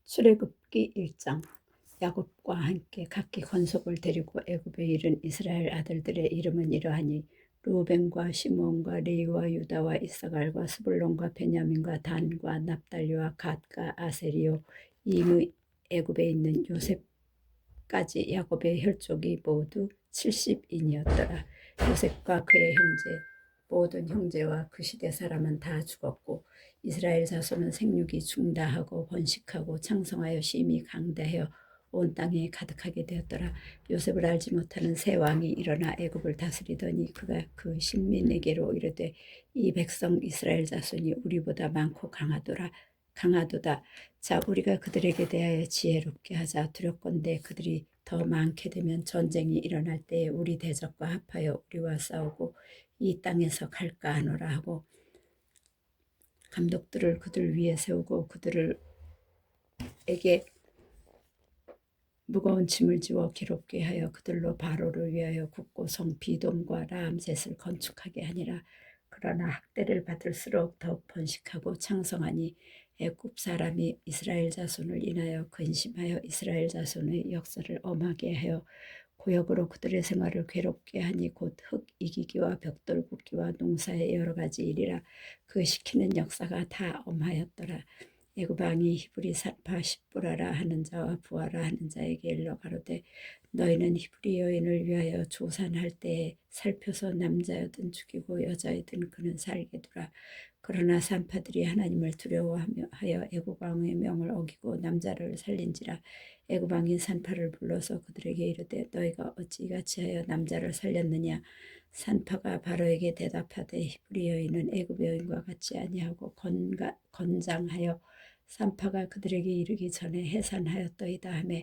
출애굽기 1장. 야곱과 함께 각기 권속을 데리고 애굽에 이른 이스라엘 아들들의 이름은 이러하니 르우벤과 시므온과 레위와 유다와 이사갈과 스불론과 베냐민과 단과 납달리와 갓과 아세리요. 이미 애굽에 있는 요셉까지 야곱의 혈족이 모두 70인이었더라. 요셉과 그의 형제 모든 형제와 그 시대 사람은 다 죽었고 이스라엘 자손은 생육이 중다하고 번식하고 창성하여 심히 강대하여 온 땅에 가득하게 되었더라. 요셉을 알지 못하는 새 왕이 일어나 애굽을 다스리더니 그가 그 신민에게로 이르되 이 백성 이스라엘 자손이 우리보다 많고 강하도다. 자, 우리가 그들에게 대하여 지혜롭게 하자. 두렵건대 그들이 더 많게 되면 전쟁이 일어날 때에 우리 대적과 합하여 우리와 싸우고 이 땅에서 갈까 하노라 하고 감독들을 그들 위에 세우고 그들에게 무거운 짐을 지워 괴롭게 하여 그들로 바로를 위하여 굳고 성 비돔과 라암셋을 건축하게 하니라. 그러나 학대를 받을수록 더욱 번식하고 창성하니 애굽 사람이 이스라엘 자손을 인하여 근심하여 이스라엘 자손의 역사를 엄하게 하여 고역으로 그들의 생활을 괴롭게 하니 곧 흙 이기기와 벽돌 굽기와 농사의 여러 가지 일이라. 그 시키는 역사가 다 엄하였더라. 애굽 왕이 히브리 산파 십부라라 하는 자와 부하라 하는 자에게 일러 가로되 너희는 히브리 여인을 위하여 조산할 때에 살펴서 남자여든 죽이고 여자여든 그는 살게 두라. 그러나 산파들이 하나님을 두려워하여 애굽 왕의 명을 어기고 남자를 살린지라. 애굽 왕이 산파를 불러서 그들에게 이르되 너희가 어찌 이같이 하여 남자를 살렸느냐. 산파가 바로에게 대답하되 히브리 여인은 애굽 여인과 같이 아니하고 건장하여 산파가 그들에게 이르기 전에 해산하였더이다 하며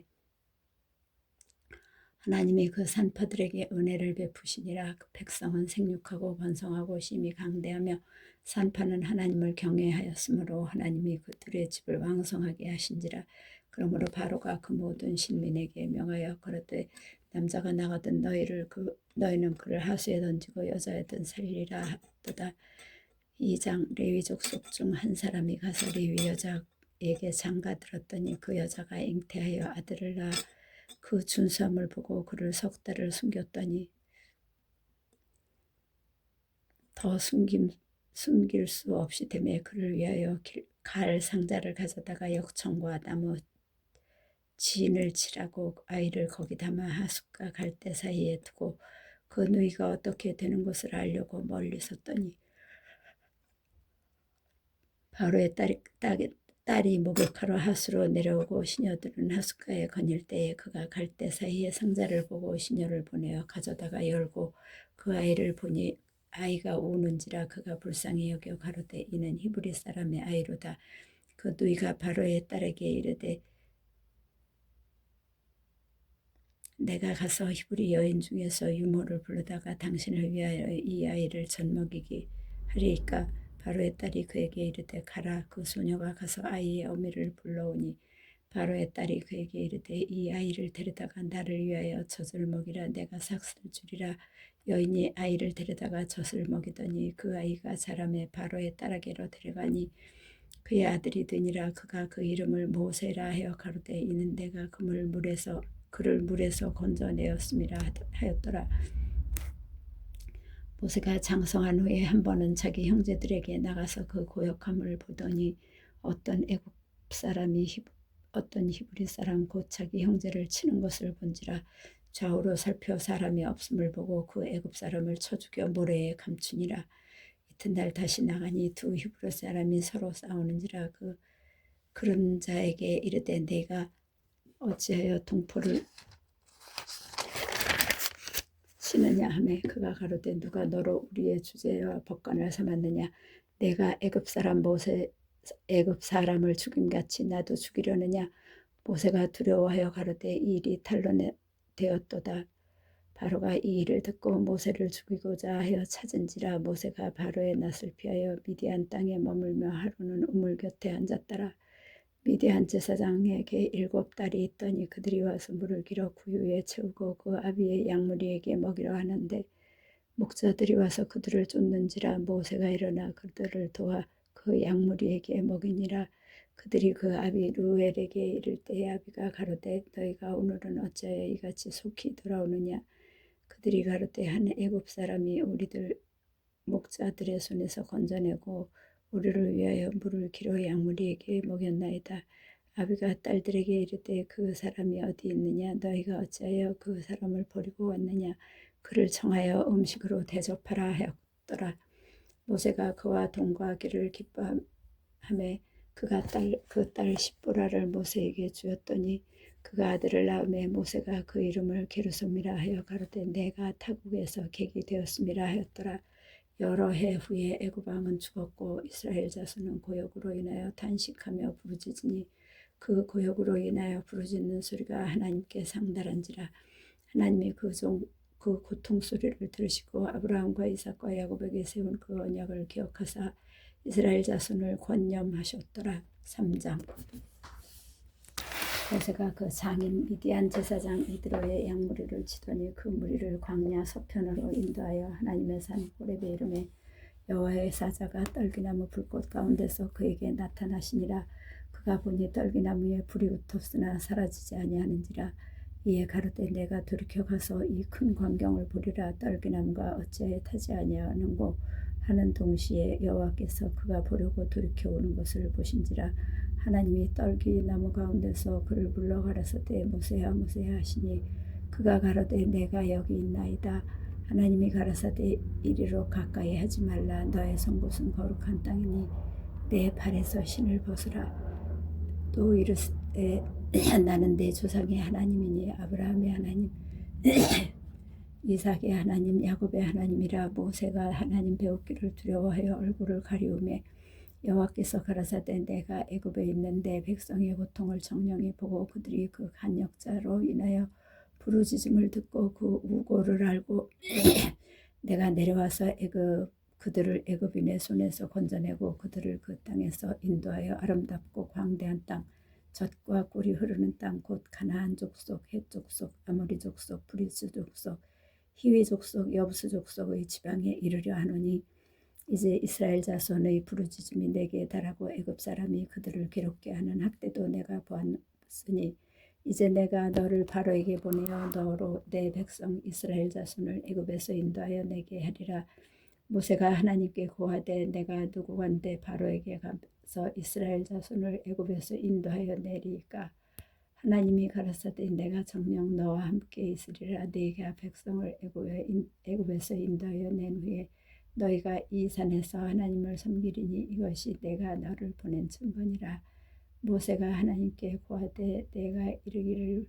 하나님이 그 산파들에게 은혜를 베푸시니라. 그 백성은 생육하고 번성하고 심히 강대하며 산파는 하나님을 경외하였으므로 하나님이 그들의 집을 왕성하게 하신지라. 그러므로 바로가 그 모든 신민에게 명하여 가로되 남자가 나가든 너희는 그를 하수에 던지고 여자여든 살리라 하도다. 2장. 레위 족속 중 한 사람이 가서 레위 여자에게 장가 들었더니 그 여자가 잉태하여 아들을 낳아 그 준수함을 보고 그를 석 달을 숨겼더니 더 숨길 수 없이 되매 그를 위하여 갈 상자를 가져다가 역청과 나무 진을 칠하고 아이를 거기 담아 하숫과 갈대 사이에 두고 그 누이가 어떻게 되는 것을 알려고 멀리 섰더니 바로의 딸이 목욕하러 하수로 내려오고 시녀들은 하숫가에 거닐 때에 그가 갈대 사이에 상자를 보고 시녀를 보내어 가져다가 열고 그 아이를 보니 아이가 우는지라. 그가 불쌍히 여겨 가로되 이는 히브리 사람의 아이로다. 그 누이가 바로의 딸에게 이르되 내가 가서 히브리 여인 중에서 유모를 부르다가 당신을 위하여 이 아이를 젖먹이게 하리이까. 바로의 딸이 그에게 이르되 가라. 그 소녀가 가서 아이의 어미를 불러오니 바로의 딸이 그에게 이르되 이 아이를 데려다가 나를 위하여 젖을 먹이라. 내가 삭슬 주리라. 여인이 아이를 데려다가 젖을 먹이더니 그 아이가 자라매 바로의 딸에게로 데려가니 그의 아들이 되니라. 그가 그 이름을 모세라 하여 가로되 이는 내가 그를 물에서 건져내었음이라 하였더라. 모세가 장성한 후에 한 번은 자기 형제들에게 나가서 그 고역함을 보더니 어떤 애굽 사람이 어떤 히브리 사람 곧 자기 형제를 치는 것을 본지라. 좌우로 살펴 사람이 없음을 보고 그 애굽 사람을 쳐 죽여 모래에 감추니라. 이튿날 다시 나가니 두 히브리 사람이 서로 싸우는지라. 그런 자에게 이르되 내가 어찌하여 동포를 치느냐 하매 그가 가로되 누가 너로 우리의 주제와 법관을 삼았느냐. 내가 애굽 사람을 죽임같이 나도 죽이려느냐. 모세가 두려워하여 가로되 이 일이 탄로되었도다. 바로가 이 일을 듣고 모세를 죽이고자 하여 찾은지라. 모세가 바로의 낯을 피하여 미디안 땅에 머물며 하루는 우물 곁에 앉았더라. 미디안 제사장에게 7딸이 있더니 그들이 와서 물을 길어 구유에 채우고 그 아비의 양무리에게 먹이려 하는데 목자들이 와서 그들을 쫓는지라. 모세가 일어나 그들을 도와 그 양무리에게 먹이니라. 그들이 그 아비 루엘에게 이를 때에 아비가 가로되 너희가 오늘은 어찌하여 이같이 속히 돌아오느냐. 그들이 가로되 한 애굽 사람이 우리들 목자들의 손에서 건져내고 우리를 위하여 물을 기로 양무리에게 먹였나이다. 아비가 딸들에게 이르되 그 사람이 어디 있느냐. 너희가 어찌하여 그 사람을 버리고 왔느냐. 그를 청하여 음식으로 대접하라 하였더라. 모세가 그와 동거하기를 기뻐하매 그가 그 딸 십보라를 모세에게 주었더니 그가 아들을 낳음에 모세가 그 이름을 게르솜이라 하여 가로되 내가 타국에서 객이 되었음이라 하였더라. 여러 해 후에 애굽 왕은 죽었고 이스라엘 자손은 고역으로 인하여 탄식하며 부르짖으니 그 고역으로 인하여 부르짖는 소리가 하나님께 상달한지라. 하나님이 그 고통 소리를 들으시고 아브라함과 이삭과 야곱에게 세운 그 언약을 기억하사 이스라엘 자손을 권념하셨더라. 3장. 모세가 그 장인 미디안 제사장 이드로의 양무리를 치더니 그 무리를 광야 서편으로 인도하여 하나님의 산 호렙에 이르매 여호와의 사자가 떨기나무 불꽃 가운데서 그에게 나타나시니라. 그가 보니 떨기나무에 불이 웃었으나 사라지지 아니하는지라. 이에 가로되 내가 돌이켜 가서 이 큰 광경을 보리라. 떨기나무가 어찌하여 타지 아니하는고 하는 동시에 여호와께서 그가 보려고 돌이켜 오는 것을 보신지라. 하나님이 떨기나무 가운데서 그를 불러 가라사대 모세야 모세야 하시니 그가 가로되 내가 여기 있나이다. 하나님이 가라사대 이리로 가까이 하지 말라. 너의 선 곳은 거룩한 땅이니 내 발에서 신을 벗으라. 또 이르시되 나는 내 조상의 하나님이니 아브라함의 하나님 이삭의 하나님 야곱의 하나님이라. 모세가 하나님 배우기를 두려워하여 얼굴을 가리우매 여호와께서 가라사대 내가 애굽에 있는 내 백성의 고통을 정령히 보고 그들이 그 간역자로 인하여 부르짖음을 듣고 그 우고를 알고 내가 내려와서 그들을 애굽인의 손에서 건져내고 그들을 그 땅에서 인도하여 아름답고 광대한 땅 젖과 꿀이 흐르는 땅 곧 가나안 족속 헷 족속 아모리 족속 브리스 족속 히위 족속 여부스 족속의 지방에 이르려 하노니 이제 이스라엘 자손의 부르짖음이 내게 달하고 애굽 사람이 그들을 괴롭게 하는 학대도 내가 보았으니 이제 내가 너를 바로에게 보내어 너로 내 백성 이스라엘 자손을 애굽에서 인도하여 내게 하리라. 모세가 하나님께 고하되 내가 누구건대 바로에게 가서 이스라엘 자손을 애굽에서 인도하여 내리까. 하나님이 가라사대 내가 정녕 너와 함께 있으리라. 네가 백성을 애굽에서 인도하여 낸 후에 너희가 이 산에서 하나님을 섬기리니 이것이 내가 너를 보낸 증거니라. 모세가 하나님께 고하되 내가 이르기를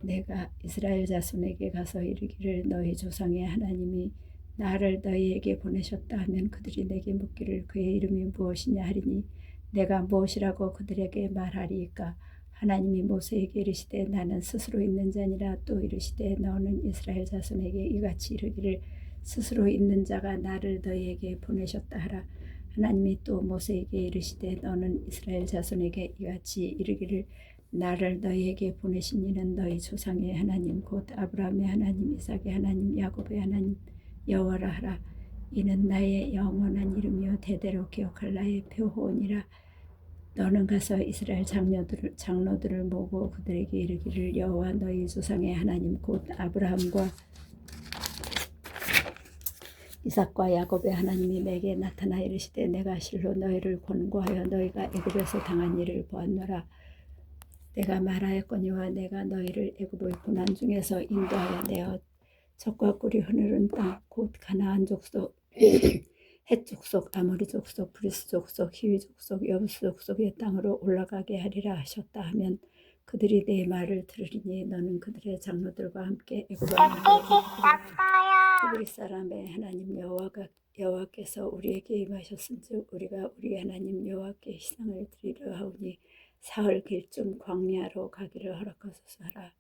내가 이스라엘 자손에게 가서 이르기를 너희 조상의 하나님이 나를 너희에게 보내셨다 하면 그들이 내게 묻기를 그의 이름이 무엇이냐 하리니 내가 무엇이라고 그들에게 말하리이까. 하나님이 모세에게 이르시되 나는 스스로 있는 자니라. 또 이르시되 너는 이스라엘 자손에게 이같이 이르기를 스스로 있는 자가 나를 너희에게 보내셨다 하라. 하나님이 또 모세에게 이르시되 너는 이스라엘 자손에게 이같이 이르기를 나를 너희에게 보내신 이는 너희 조상의 하나님 곧 아브라함의 하나님 이삭의 하나님 야곱의 하나님 여호와라 하라. 이는 나의 영원한 이름이요 대대로 기억할 나의 표호니라. 너는 가서 이스라엘 장로들을 모으고 그들에게 이르기를 여호와 너희 조상의 하나님 곧 아브라함과 이삭과 야곱의 하나님이 내게 나타나 이르시되 내가 실로 너희를 권고하여 너희가 애굽에서 당한 일을 보았노라. 내가 말하였거니와 내가 너희를 애굽의 고난 중에서 인도하여 내어 젖과 꿀이 흐르는 땅 곧 가나안 족속 헷 족속 아모리 족속 브리스 족속 히위 족속 여부스 족속의 땅으로 올라가게 하리라 하셨다 하면 그들이 내 말을 들으리니 너는 그들의 장로들과 함께 애굽 왕에게 히브리 사람의 하나님 여호와께서 우리에게 임하셨은즉 우리가 우리 하나님 여호와께 희생을 드리려 하오니 사흘 길쯤 광야로 가기를 허락하소서 하라.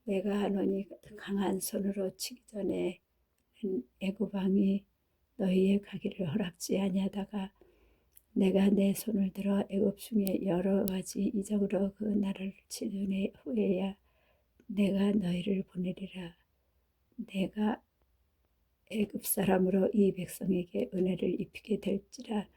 내가 하노니 강한 손으로 치기 전에 애굽 왕이 너희의 가기를 허락지 아니하다가 내가 내 손을 들어 애굽 중에 여러 가지 이적으로 그 나라를 치는 후에야 내가 너희를 보내리라. 내가 애굽 사람으로 이 백성에게 은혜를 입히게 될지라.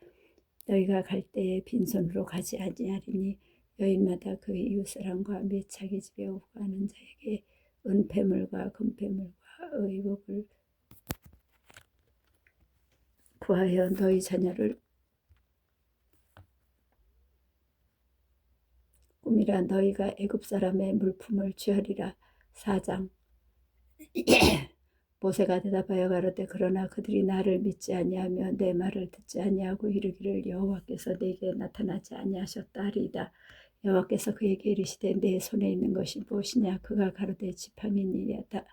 너희가 갈 때에 빈손으로 가지 아니하리니 여인마다 그 이웃 사람과 및 자기 집에 오고 가는 자에게 은폐물과 금폐물과 의복을 구하여 너희 자녀를 꾸미라. 너희가 애굽 사람의 물품을 취하리라. 4장. 모세가 대답하여 가로되 그러나 그들이 나를 믿지 아니하며 내 말을 듣지 아니하고 이르기를 여호와께서 내게 나타나지 아니하셨다 하리이다. 여호와께서 그에게 이르시되 내 손에 있는 것이 무엇이냐. 그가 가로되 지팡이니이다.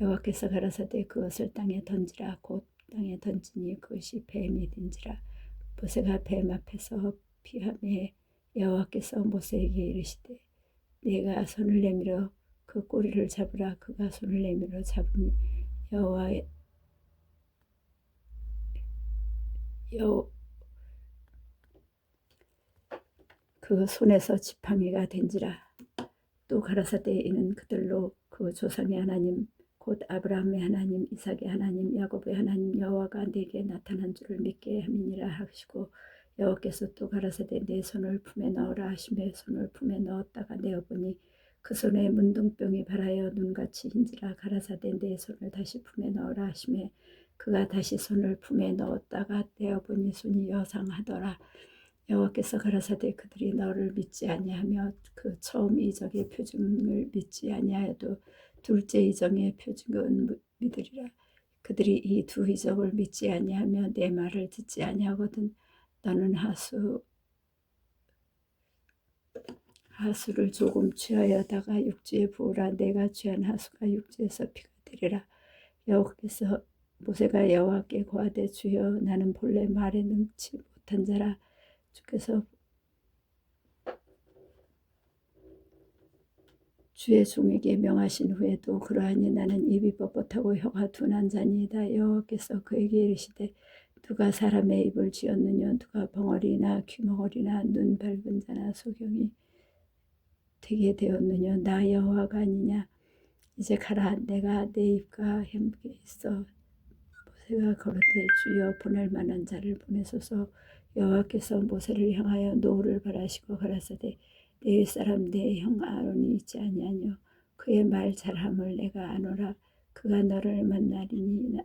여호와께서 가라사대 그것을 땅에 던지라. 곧 땅에 던지니 그것이 뱀이 된지라. 모세가 뱀 앞에서 피하매 여호와께서 모세에게 이르시되 네가 손을 내밀어 그 꼬리를 잡으라. 그가 손을 내밀어 잡으니 그 손에서 지팡이가 된지라. 또 가라사대 이는 그들로 그 조상의 하나님 곧 아브라함의 하나님 이삭의 하나님 야곱의 하나님 여호와가 내게 나타난 줄을 믿게 함이니라 하시고 여호와께서 또 가라사대 내 손을 품에 넣으라 하시매 손을 품에 넣었다가 내어보니 그 손에 문둥병이 발하여 눈같이 흰지라. 가라사대 내 손을 다시 품에 넣으라 하시매 그가 다시 손을 품에 넣었다가 떼어보니 손이 여상하더라. 여호와께서 가라사대 그들이 너를 믿지 아니하며 그 처음 이적의 표징을 믿지 아니하여도 둘째 이적의 표징은 믿으리라. 그들이 이 두 이적을 믿지 아니하며 내 말을 듣지 아니하거든 너는 하수를 조금 취하여다가 육지에 부으라. 내가 취한 하수가 육지에서 피가 되리라. 여호와께서 모세가 여호와께 고하되 주여 나는 본래 말에 능치 못한 자라. 주께서 주의 종에게 명하신 후에도 그러하니 나는 입이 뻣뻣하고 혀가 둔한 자니이다. 여호와께서 그에게 이르시되 누가 사람의 입을 지었느냐. 누가 벙어리나 귀머거리나 눈 밝은 자나 소경이 되게 되었느냐. 나 여호와가 아니냐. 이제 가라. 내가 내 입과 함께 있어. 모세가 거르되 주여 보낼 만한 자를 보내소서. 여호와께서 모세를 향하여 노를 바라시고 가라사대 내 윗사람 내 형 아론이 있지 아니하뇨. 그의 말 잘함을 내가 아노라. 그가 너를 만나리니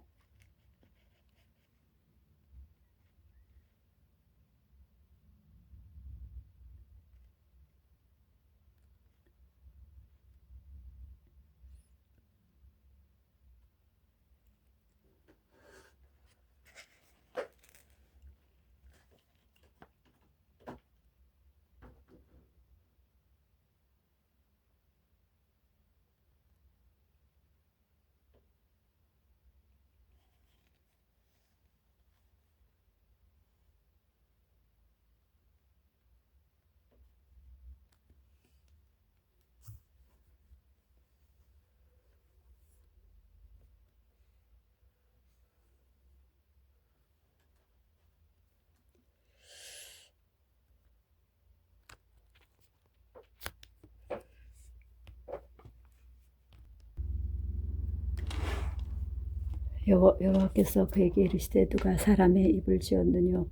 여호와께서 그에게 이르시되 누가 사람의 입을 지었느냐.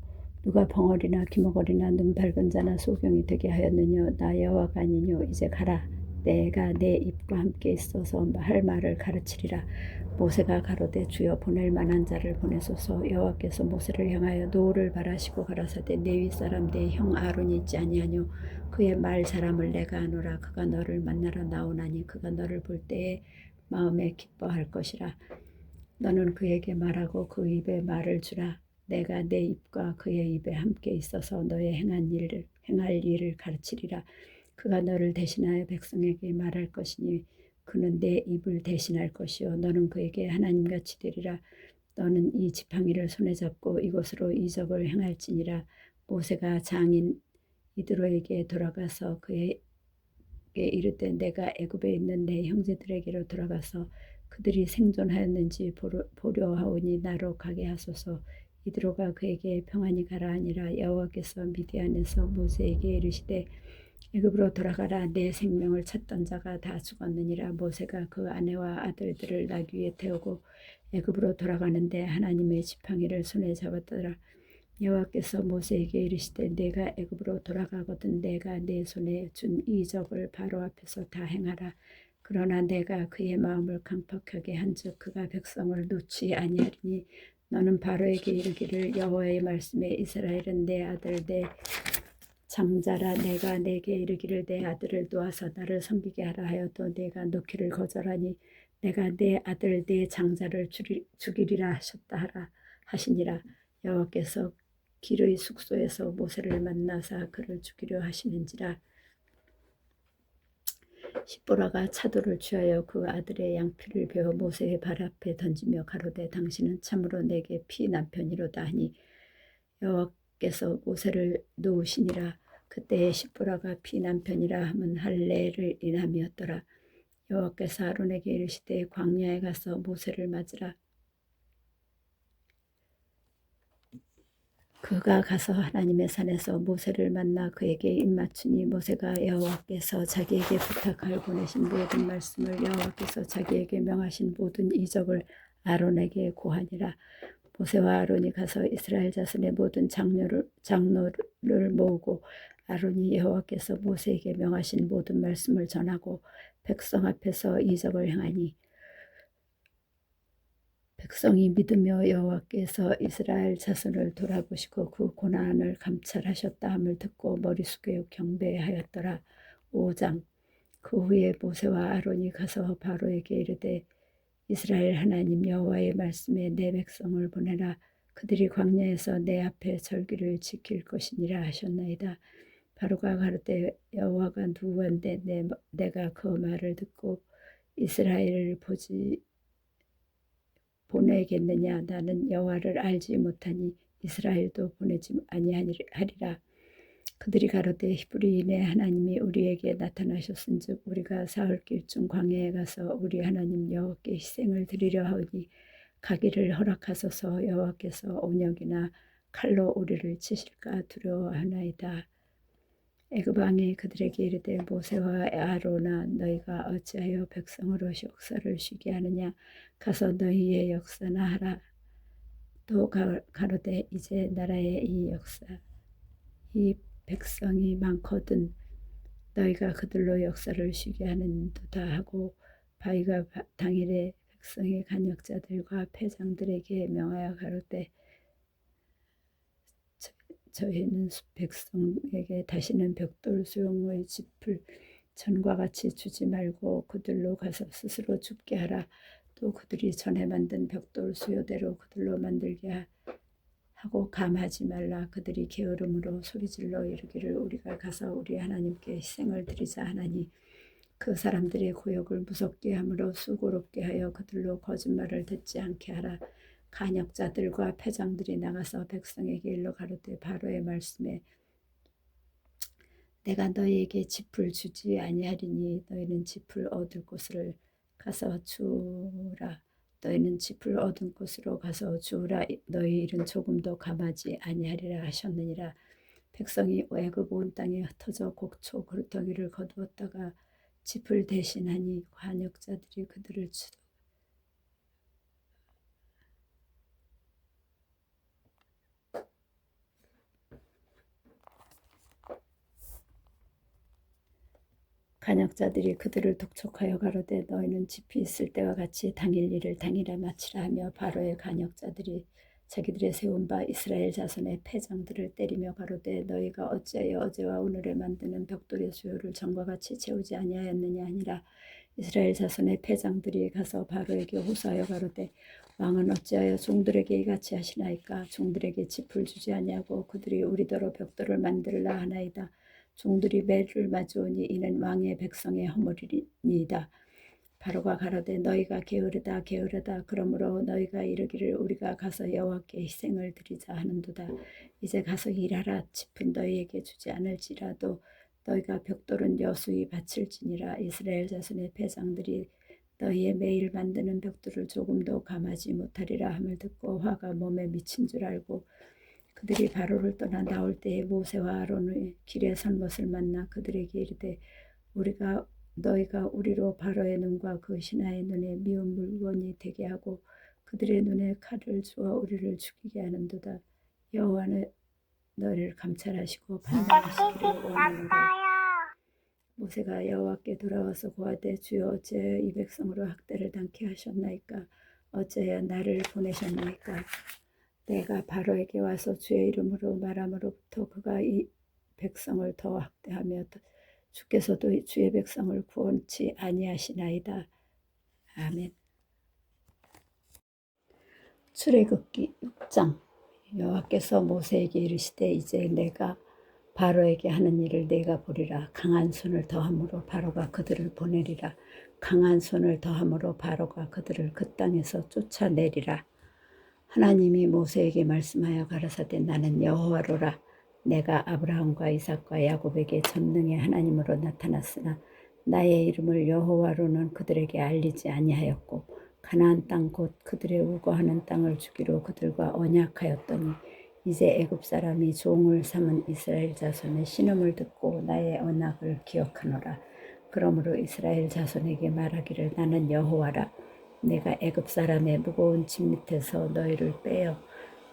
누가 벙어리나 귀머거리나 눈 밝은 자나 소경이 되게 하였느냐. 나 여호와가 아니뇨. 이제 가라. 내가 내 입과 함께 있어서 할 말을 가르치리라. 모세가 가로되 주여 보낼 만한 자를 보내소서. 여호와께서 모세를 향하여 노를 바라시고 가라사대 내 윗사람 내 형 아론이 있지 아니하뇨. 그의 말 사람을 내가 아노라. 그가 너를 만나러 나오나니 그가 너를 볼 때에 마음에 기뻐할 것이라. 너는 그에게 말하고 그 입에 말을 주라. 내가 내 입과 그의 입에 함께 있어서 너의 행할 일을 가르치리라. 그가 너를 대신하여 백성에게 말할 것이니 그는 내 입을 대신할 것이요 너는 그에게 하나님같이 되리라. 너는 이 지팡이를 손에 잡고 이곳으로 이적을 행할지니라. 모세가 장인 이드로에게 돌아가서 그에게 이르되 내가 애굽에 있는 내 형제들에게로 돌아가서 그들이 생존하였는지 보려 하오니 나로 가게 하소서. 이드로가 그에게 평안히 가라 하니라. 여호와께서 미디안에서 모세에게 이르시되 애굽으로 돌아가라. 내 생명을 찾던 자가 다 죽었느니라. 모세가 그 아내와 아들들을 나귀 위에 태우고 애굽으로 돌아가는데 하나님의 지팡이를 손에 잡았더라. 여호와께서 모세에게 이르시되 내가 애굽으로 돌아가거든 내가 내 손에 준 이적을 바로 앞에서 다 행하라. 그러나 내가 그의 마음을 강팍하게 한즉 그가 백성을 놓지 아니하리니 너는 바로에게 이르기를 여호와의 말씀에 이스라엘은 내 아들 내 장자라. 내가 내게 이르기를 내 아들을 놓아서 나를 섬기게 하라 하여도 내가 놓기를 거절하니 내가 내 아들 내 장자를 죽이리라 하셨다 하라 하시니라. 여호와께서 길의 숙소에서 모세를 만나사 그를 죽이려 하시는지라. 십보라가 차도를 취하여 그 아들의 양피를 베어 모세의 발 앞에 던지며 가로되 당신은 참으로 내게 피 남편이로다 하니 여호와께서 모세를 놓으시니라. 그때에 십보라가 피 남편이라 함은 할례를 인함이었더라. 여호와께서 아론에게 이르시되 광야에 가서 모세를 맞으라. 그가 가서 하나님의 산에서 모세를 만나 그에게 입맞추니 모세가 여호와께서 자기에게 부탁하여 보내신 모든 말씀을 여호와께서 자기에게 명하신 모든 이적을 아론에게 고하니라. 모세와 아론이 가서 이스라엘 자손의 모든 장로를 모으고 아론이 여호와께서 모세에게 명하신 모든 말씀을 전하고 백성 앞에서 이적을 행하니 백성이 믿으며 여호와께서 이스라엘 자손을 돌아보시고 그 고난을 감찰하셨다 함을 듣고 머리 숙여 경배하였더라. 5장. 그 후에 모세와 아론이 가서 바로에게 이르되 이스라엘 하나님 여호와의 말씀에 내 백성을 보내라. 그들이 광야에서 내 앞에 절기를 지킬 것이니라 하셨나이다. 바로가 가로되 여호와가 누구인데 내가 그 말을 듣고 이스라엘을 보내겠느냐. 나는 여호와를 알지 못하니 이스라엘도 보내지 아니하리라. 그들이 가로되 히브리인의 하나님이 우리에게 나타나셨은즉 우리가 사흘 길중 광야에 가서 우리 하나님 여호와께 희생을 드리려 하오니 가기를 허락하소서. 여호와께서 온역이나 칼로 우리를 치실까 두려워하나이다. 애굽 왕이 그들에게 이르되 모세와 아론아 너희가 어찌하여 백성으로 역사를 쉬게 하느냐. 가서 너희의 역사나 하라. 또 가로되 이제 나라의 이 역사 이 백성이 많거든 너희가 그들로 역사를 쉬게 하는도다 하고 바위가 당일에 백성의 간역자들과 패장들에게 명하여 가로되 저희는 백성에게 다시는 벽돌 수용의 짚을 전과 같이 주지 말고 그들로 가서 스스로 줍게 하라. 또 그들이 전에 만든 벽돌 수요대로 그들로 만들게 하고 감하지 말라. 그들이 게으름으로 소리질러 이르기를 우리가 가서 우리 하나님께 희생을 드리자 하나니 그 사람들의 고역을 무섭게 함으로 수고롭게 하여 그들로 거짓말을 듣지 않게 하라. 간역자들과 패장들이 나가서 백성에게 일러 가로되 바로의 말씀에 내가 너희에게 짚을 주지 아니하리니 너희는 짚을 얻을 곳을 가서 주라. 너희는 짚을 얻은 곳으로 가서 주라. 너희 일은 조금도 감하지 아니하리라 하셨느니라. 백성이 애굽 온 땅에 흩어져 곡초 그루터기를 거두었다가 짚을 대신하니 관역자들이 그들을 간역자들이 그들을 독촉하여 가로되 너희는 짚이 있을 때와 같이 당일 일을 당일에 마치라 하며 바로의 간역자들이 자기들의 세운 바 이스라엘 자손의 패장들을 때리며 가로되 너희가 어찌하여 어제와 오늘에 만드는 벽돌의 수요를 전과 같이 채우지 아니하였느냐 하니라. 이스라엘 자손의 패장들이 가서 바로에게 호소하여 가로되 왕은 어찌하여 종들에게 이같이 하시나이까. 종들에게 짚을 주지 아니하고 그들이 우리더러 벽돌을 만들라 하나이다. 종들이 매를 맞으오니 이는 왕의 백성의 허물이니이다. 바로가 가로되 너희가 게으르다 게으르다. 그러므로 너희가 이르기를 우리가 가서 여호와께 희생을 드리자 하는도다. 이제 가서 일하라. 짚은 너희에게 주지 않을지라도 너희가 벽돌은 여수히 바칠지니라. 이스라엘 자손의 패장들이 너희의 매일 만드는 벽돌을 조금도 감하지 못하리라 함을 듣고 화가 몸에 미친 줄 알고 그들이 바로를 떠나 나올 때에 모세와 아론의 길에 선 것을 만나 그들에게 이르되 너희가 우리로 바로의 눈과 그 신하의 눈에 미운 물건이 되게 하고 그들의 눈에 칼을 주어 우리를 죽이게 하는도다. 여호와는 너희를 감찰하시고 판단하시기를 원하노라. 모세가 여호와께 돌아와서 고하되 주여 어찌하여 이 백성으로 학대를 당케 하셨나이까? 어찌하여 나를 보내셨나이까? 내가 바로에게 와서 주의 이름으로 말함으로부터 그가 이 백성을 더 학대하며 주께서도 주의 백성을 구원치 아니하시나이다. 아멘. 출애굽기 6장. 여호와께서 모세에게 이르시되 이제 내가 바로에게 하는 일을 네가 보리라. 강한 손을 더함으로 바로가 그들을 보내리라. 강한 손을 더함으로 바로가 그들을 그 땅에서 쫓아내리라. 하나님이 모세에게 말씀하여 가라사대 나는 여호와로라. 내가 아브라함과 이삭과 야곱에게 전능의 하나님으로 나타났으나 나의 이름을 여호와로는 그들에게 알리지 아니하였고 가나안 땅 곧 그들의 우거하는 땅을 주기로 그들과 언약하였더니 이제 애굽 사람이 종을 삼은 이스라엘 자손의 신음을 듣고 나의 언약을 기억하노라. 그러므로 이스라엘 자손에게 말하기를 나는 여호와라. 내가 애굽 사람의 무거운 짐 밑에서 너희를 빼어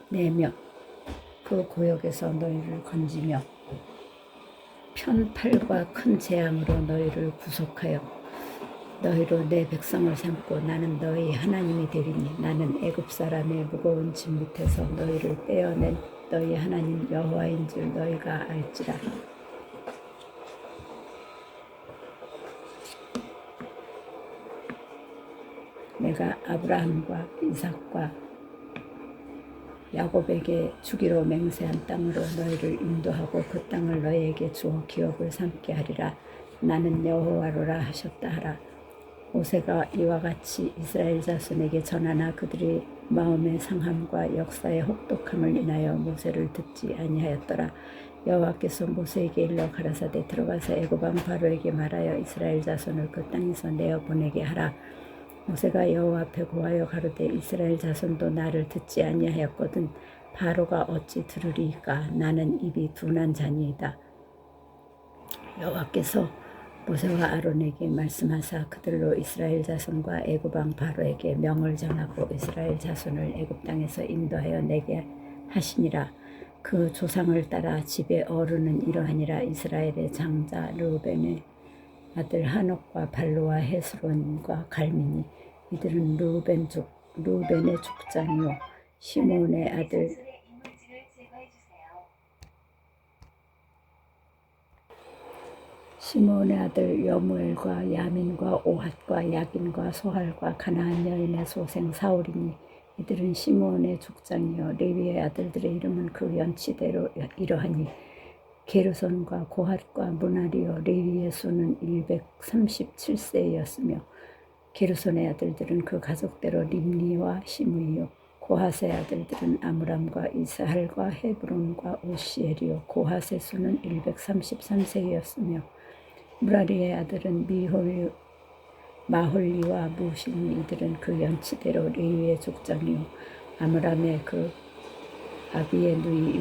내며 그 고역에서 너희를 건지며 편팔과 큰 재앙으로 너희를 구속하여 너희로 내 백성을 삼고 나는 너희 하나님이 되리니 나는 애굽 사람의 무거운 짐 밑에서 너희를 빼어낸 너희 하나님 여호와인 줄 너희가 알지라. 내가 아브라함과 이삭과 야곱에게 주기로 맹세한 땅으로 너희를 인도하고 그 땅을 너희에게 주어 기업을 삼게 하리라. 나는 여호와로라 하셨다 하라. 모세가 이와 같이 이스라엘 자손에게 전하나 그들이 마음의 상함과 역사의 혹독함을 인하여 모세를 듣지 아니하였더라. 여호와께서 모세에게 일러 가라사대 들어가서 애굽 왕 바로에게 말하여 이스라엘 자손을 그 땅에서 내어 보내게 하라. 모세가 여호와 앞에 고하여 가로되 이스라엘 자손도 나를 듣지 아니하였거든 바로가 어찌 들으리까? 나는 입이 둔한 자니이다. 여호와께서 모세와 아론에게 말씀하사 그들로 이스라엘 자손과 애굽 왕 바로에게 명을 전하고 이스라엘 자손을 애굽 땅에서 인도하여 내게 하시니라. 그 조상을 따라 집의 어른은 이러하니라. 이스라엘의 장자 르우벤의 아들 한옥과 발로와 헤스론과 갈미니 이들은 르우벤의 족장이요 시몬의 아들 여무엘과 야민과 오핫과 야긴과 소할과 가나안 여인의 소생 사울이니 이들은 시몬의 족장이요 레위의 아들들의 이름은 그 연치대로 이러하니 게르손과 고핫과 무나리요 레위의 수는 137세였으며 게르손의 아들들은 그 가족대로 림니와 시므이요 고핫의 아들들은 아므람과 이스할과 헤브론과 오시엘이요 고핫의 수는 133세였으며 무라리의 아들은 마홀리와 무실니 이들은 그 연치대로 레위의 족장이요 아므람이 그 아비의 누이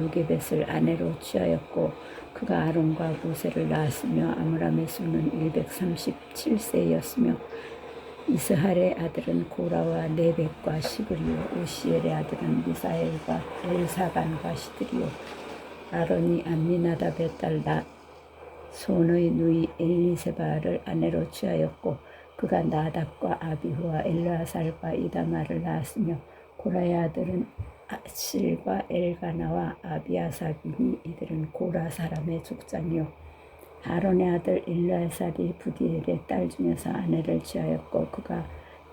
요게벳을 아내로 취하였고 그가 아론과 모세를 낳았으며 아므람의 수는 137세였으며 이스할의 아들은 고라와 네벡과 시브리요 오시엘의 아들은 미사엘과 엘사반과 시드리요 아론이 암미나답의 딸 손의 누이 엘리세바를 아내로 취하였고 그가 나답과 아비후와 엘르아살과 이다말을 낳았으며 고라의 아들은 아실과 엘가나와 아비아삽이니 이들은 고라 사람의 족장이요 아론의 아들 엘르아살이 부디엘의 딸 중에서 아내를 취하였고 그가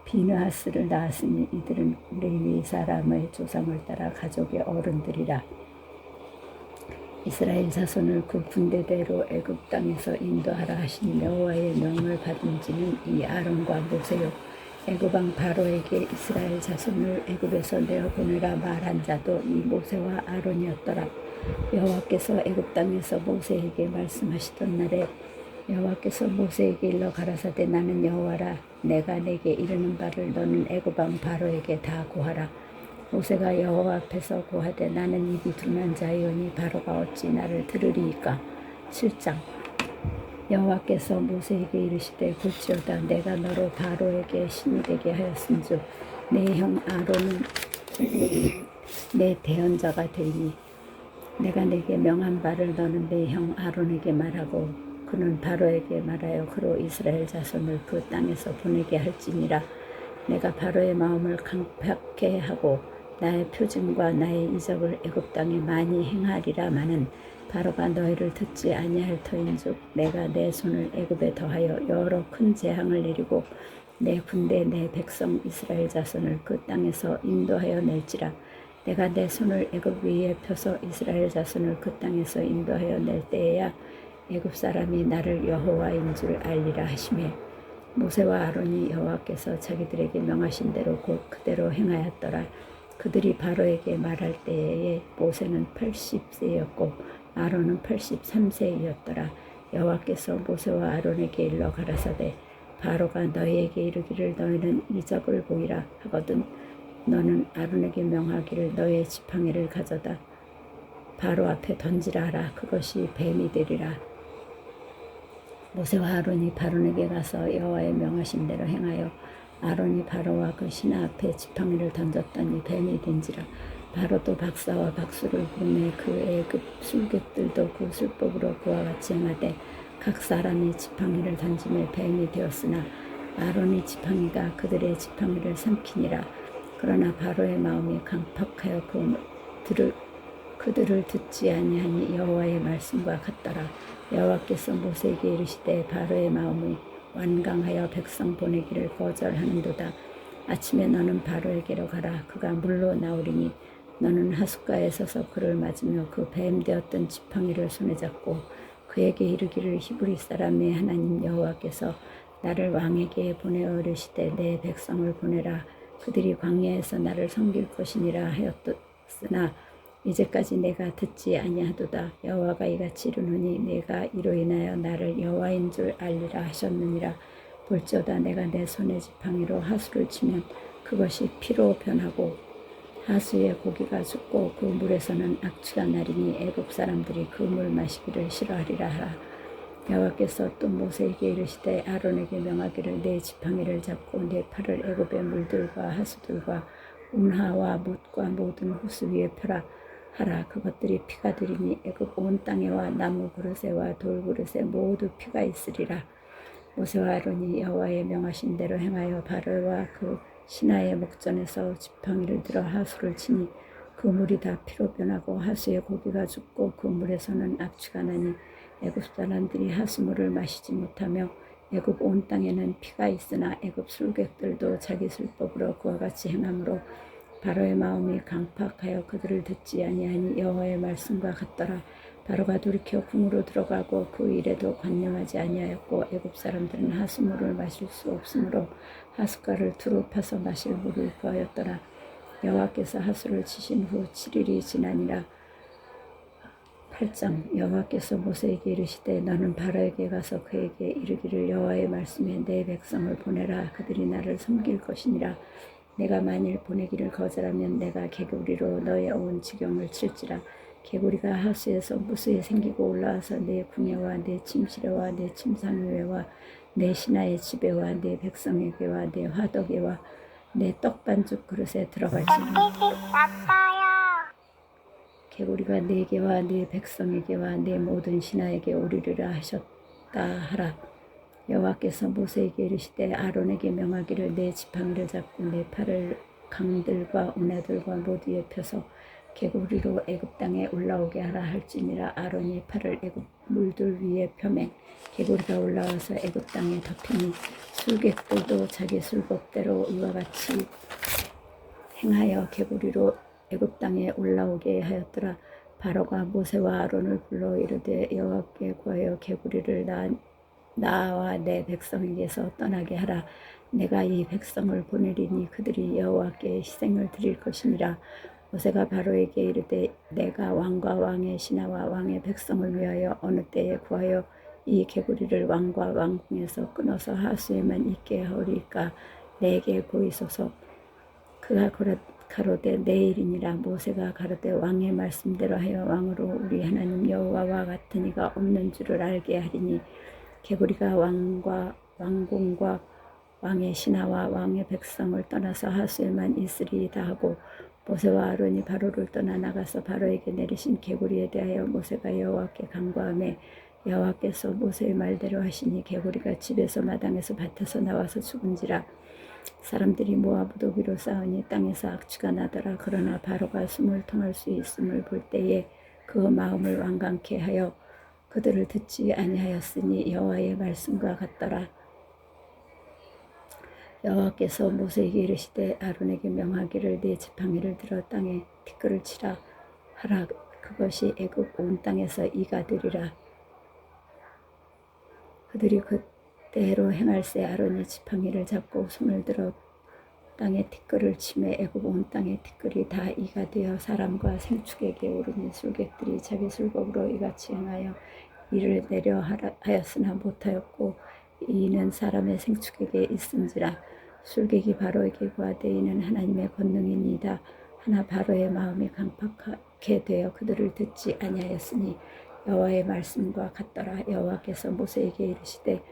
비느하스를 낳았으니 이들은 레위 사람의 조상을 따라 가족의 어른들이라. 이스라엘 자손을 그 군대대로 애굽 땅에서 인도하라 하신 여호와의 명을 받은 지는 이 아론과 모세요. 애굽 왕 바로에게 이스라엘 자손을 애굽에서 내어보내라 말한 자도 이 모세와 아론이었더라. 여호와께서 애굽 땅에서 모세에게 말씀하시던 날에 여호와께서 모세에게 일러 가라사대 나는 여호와라. 내가 내게 이르는 바를 너는 애굽 왕 바로에게 다 고하라. 모세가 여호와 앞에서 고하되 나는 입이 둔한 자이오니 바로가 어찌 나를 들으리이까. 7장. 여호와께서 모세에게 이르시되 볼지어다 내가 너로 바로에게 신이 되게 하였은즉 내 형 아론은 내 대언자가 되리니 내가 내게 명한 바를 너는 내 형 아론에게 말하고 그는 바로에게 말하여 그로 이스라엘 자손을 그 땅에서 보내게 할지니라. 내가 바로의 마음을 강팍해 하고 나의 표징과 나의 이적을 애굽 땅에 많이 행하리라마는 바로가 너희를 듣지 아니할 터인즉 내가 내 손을 애굽에 더하여 여러 큰 재앙을 내리고 내 군대 내 백성 이스라엘 자손을 그 땅에서 인도하여 낼지라. 내가 내 손을 애굽 위에 펴서 이스라엘 자손을 그 땅에서 인도하여 낼 때에야 애굽 사람이 나를 여호와인 줄 알리라 하시매 모세와 아론이 여호와께서 자기들에게 명하신 대로 곧 그대로 행하였더라. 그들이 바로에게 말할 때에 모세는 80세였고 아론은 83세였더라. 여호와께서 모세와 아론에게 일러 가라사대 바로가 너희에게 이르기를 너희는 이적을 보이라 하거든 너는 아론에게 명하기를 너의 지팡이를 가져다 바로 앞에 던지라 하라. 그것이 뱀이 되리라. 모세와 아론이 바론에게 가서 여호와의 명하신 대로 행하여 아론이 바로와 그 신하 앞에 지팡이를 던졌더니 뱀이 된지라. 바로도 박사와 박수를 부르매 그 애굽 술객들도 그 술법으로 그와 같이 행하되 각 사람이 지팡이를 던지며 뱀이 되었으나 아론의 지팡이가 그들의 지팡이를 삼키니라. 그러나 바로의 마음이 강팍하여 그들을 듣지 아니하니 여호와의 말씀과 같더라. 여호와께서 모세에게 이르시되 바로의 마음이 완강하여 백성 보내기를 거절하는도다. 아침에 너는 바로에게로 가라. 그가 물로 나오리니 너는 하숫가에 서서 그를 맞으며 그 뱀 되었던 지팡이를 손에 잡고 그에게 이르기를 히브리 사람의 하나님 여호와께서 나를 왕에게 보내어 이르시되 내 백성을 보내라. 그들이 광야에서 나를 섬길 것이니라 하였으나 이제까지 내가 듣지 아니하도다. 여호와가 이같이 이르노니 내가 이로 인하여 나를 여호와인 줄 알리라 하셨느니라. 볼지어다 내가 내 손의 지팡이로 하수를 치면 그것이 피로 변하고 하수의 고기가 죽고 그 물에서는 악취가 나리니 애굽 사람들이 그 물 마시기를 싫어하리라 하라. 여호와께서 또 모세에게 이르시되 아론에게 명하기를 내 지팡이를 잡고 내 팔을 애굽의 물들과 하수들과 운하와 못과 모든 호수 위에 펴라 하라. 그것들이 피가 되리니 애굽 온 땅에와 나무 그릇에와 돌 그릇에 모두 피가 있으리라. 모세와 아론이 여호와의 명하신 대로 행하여 바로와 그 신하의 목전에서 지팡이를 들어 하수를 치니 그 물이 다 피로 변하고 하수의 고기가 죽고 그 물에서는 악취가 나니 애굽 사람들이 하수물을 마시지 못하며 애굽 온 땅에는 피가 있으나 애굽 술객들도 자기 술법으로 그와 같이 행함으로 바로의 마음이 강팍하여 그들을 듣지 아니하니 여호와의 말씀과 같더라. 바로가 돌이켜 궁으로 들어가고 그 일에도 관념하지 아니하였고 애굽 사람들은 하수물을 마실 수 없으므로 하숫가를 두루 파서 마실 물을 구하였더라. 여호와께서 하수를 치신 후 7일이 지나니라. 8장. 여호와께서 모세에게 이르시되 너는 바로에게 가서 그에게 이르기를 여호와의 말씀에 내 백성을 보내라. 그들이 나를 섬길 것이니라. 내가 만일 보내기를 거절하면 내가 개구리로 너의 온 지경을 칠지라. 개구리가 하수에서 무수히 생기고 올라와서 내 궁예와 내 침실에와 내 침상위에와 내 신하의 집에와 내 백성에게와 내 화덕에와 내 떡반죽 그릇에 들어갈지라. 개구리가 내게와 내 백성에게와 내 모든 신하에게 오리리라 하셨다 하라. 여호와께서 모세에게 이르시되 아론에게 명하기를 내 지팡이를 잡고 내 팔을 강들과 운하들과 모두에 펴서 개구리로 애굽 땅에 올라오게 하라 할지니라. 아론이 팔을 애굽 물들 위에 펴매 개구리가 올라와서 애굽 땅에 덮이니 술객들도 자기 술법대로 이와 같이 행하여 개구리로 애굽 땅에 올라오게 하였더라. 바로가 모세와 아론을 불러 이르되 여호와께 구하여 개구리를 나와 내 백성에게서 떠나게 하라. 내가 이 백성을 보내리니 그들이 여호와께 희생을 드릴 것이니라. 모세가 바로에게 이르되 내가 왕과 왕의 신하와 왕의 백성을 위하여 어느 때에 구하여 이 개구리를 왕과 왕궁에서 끊어서 하수에만 있게 하오리까 내게 보이소서. 그가 가로되 내일이니라. 모세가 가로되 왕의 말씀대로 하여 왕으로 우리 하나님 여호와와 같은 이가 없는 줄을 알게 하리니 개구리가 왕과 왕궁과 왕의 신하와 왕의 백성을 떠나서 하수에만 있으리이다 하고 모세와 아론이 바로를 떠나 나가서 바로에게 내리신 개구리에 대하여 모세가 여호와께 간구하매 여호와께서 모세의 말대로 하시니 개구리가 집에서 마당에서 밭에서 나와서 죽은지라. 사람들이 모아부도 위로 싸우니 땅에서 악취가 나더라. 그러나 바로가 숨을 통할 수 있음을 볼 때에 그 마음을 완강케 하여 그들을 듣지 아니하였으니 여호와의 말씀과 같더라. 여호와께서 모세에게 이르시되 아론에게 명하기를 네 지팡이를 들어 땅에 티끌을 치라 하라. 그것이 애굽 온 땅에서 이가 되리라. 그들이 그대로 행할세. 아론이 지팡이를 잡고 손을 들어 땅에 티끌을 치매 애굽 온 땅의 티끌이 다 이가 되어 사람과 생축에게 오르니 술객들이 자기 술곡으로 이같이 행하여 이를 내려 하였으나 못하였고 이는 사람의 생축에게 있은지라. 술객이 바로에게 구하되 이는 하나님의 권능이니이다 하나 바로의 마음이 강팍하게 되어 그들을 듣지 아니하였으니 여호와의 말씀과 같더라. 여호와께서 모세에게 이르시되